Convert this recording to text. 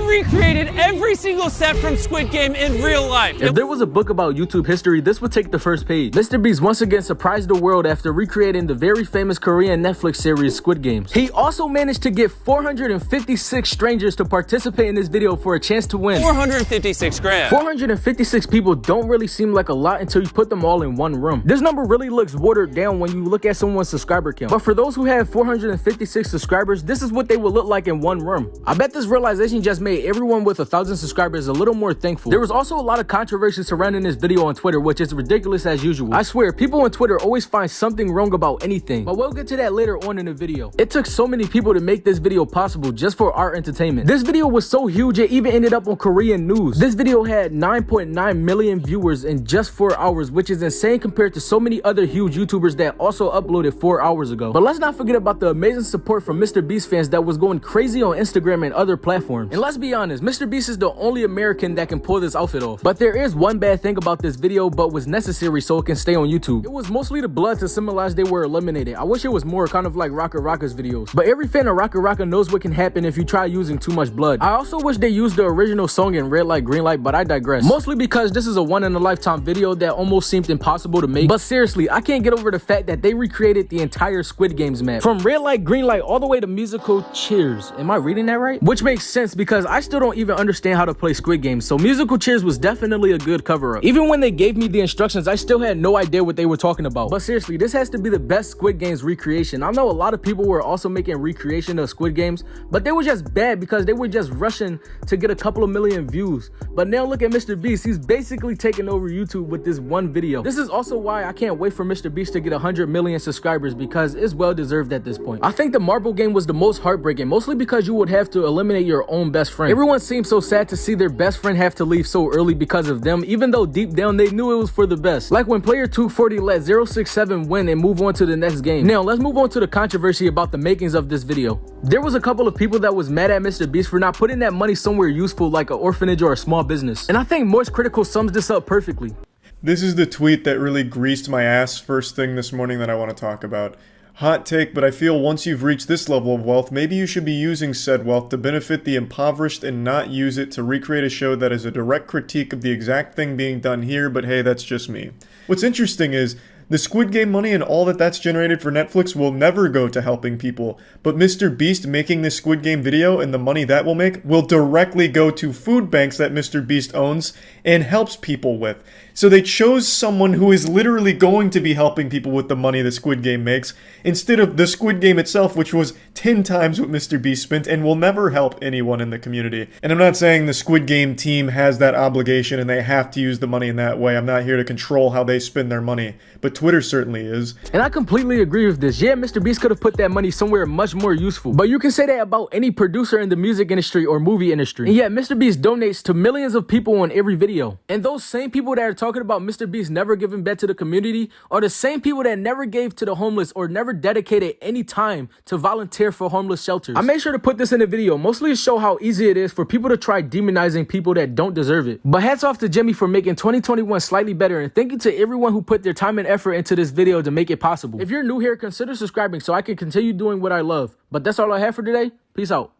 recreated every single set from Squid Game in real life. If there was a book about YouTube history, this would take the first page. MrBeast once again surprised the world after recreating the very famous Korean Netflix series Squid Games. He also managed to get 456 strangers to participate in this video for a chance to win 456 grand. 456 people don't really seem like a lot until you put them all in one room. This number really looks watered down when you look at someone's subscriber count. But for those who have 456 subscribers, this is what they would look like in one room. I bet this realization just made everyone with 1,000 subscribers a little more thankful. There was also a lot of controversy surrounding this video on Twitter, which is ridiculous as usual. I swear, people on Twitter always find something wrong about anything. But we'll get to that later on in the video. It took so many people to make this video possible just for our entertainment. This video was so huge it even ended up on Korean news. This video had 9.9 million viewers in just 4 hours, which is insane compared to so many other huge YouTubers that also uploaded 4 hours ago. But let's not forget about the amazing support from MrBeast fans that was going crazy on Instagram and other platforms. And let's be honest, MrBeast is the only American that can pull this outfit off. But there is one bad thing about this video, but was necessary so it can stay on YouTube. It was mostly the blood to symbolize they were eliminated. I wish it was more kind of like Rocka Rocka's videos. But every fan of Rocka Rocka knows what can happen if you try using too much blood. I also wish they used the original song in Red Light, Green Light, but I digress. Mostly because this is a one-in-a-lifetime video that almost seemed impossible to make. But seriously, I can't get over the fact that they recreated the entire Squid Games map. From Red Light, Green Light, all the way to musical Cheers. Am I reading that right? Which makes sense because I still don't even understand how to play Squid Games, so musical Cheers was definitely a good cover-up. Even when they gave me the instructions, I still had no idea what they were talking about. But seriously, this has to be the best Squid Games recreation. I know a lot of people were also making recreation of Squid Games, but they were just bad because they were just rushing to get a couple of million views. But now look at MrBeast. He's basically taking over YouTube with this one video. This is also why I can't wait for MrBeast to get 100 million subscribers because it's well deserved at this point. I think the marble game was the most heartbreaking, mostly because you would have to eliminate your own best friend. Everyone seems so sad to see their best friend have to leave so early because of them, even though deep down they knew it was for the best. Like when player 240 let 067 win and move on to the next game. Now let's move on to the controversy about the makings of this video. There was a couple of people that was mad at MrBeast for not putting that money somewhere useful like an orphanage or a small business. And I think Moist Critical sums this up perfectly. This is the tweet that really greased my ass first thing this morning that I want to talk about. Hot take, but I feel once you've reached this level of wealth, maybe you should be using said wealth to benefit the impoverished and not use it to recreate a show that is a direct critique of the exact thing being done here, but hey, that's just me. What's interesting is, the Squid Game money and all that's generated for Netflix will never go to helping people, but MrBeast making this Squid Game video and the money that will make will directly go to food banks that MrBeast owns and helps people with. So they chose someone who is literally going to be helping people with the money the Squid Game makes, instead of the Squid Game itself, which was 10 times what MrBeast spent and will never help anyone in the community. And I'm not saying the Squid Game team has that obligation and they have to use the money in that way. I'm not here to control how they spend their money, but Twitter certainly is. And I completely agree with this. Yeah, MrBeast could have put that money somewhere much more useful, but you can say that about any producer in the music industry or movie industry. And yet MrBeast donates to millions of people on every video. And those same people that are talking about MrBeast never giving back to the community are the same people that never gave to the homeless or never dedicated any time to volunteer for homeless shelters. I made sure to put this in the video, mostly to show how easy it is for people to try demonizing people that don't deserve it. But hats off to Jimmy for making 2021 slightly better, and thank you to everyone who put their time and effort into this video to make it possible. If you're new here, consider subscribing so I can continue doing what I love. But that's all I have for today. Peace out.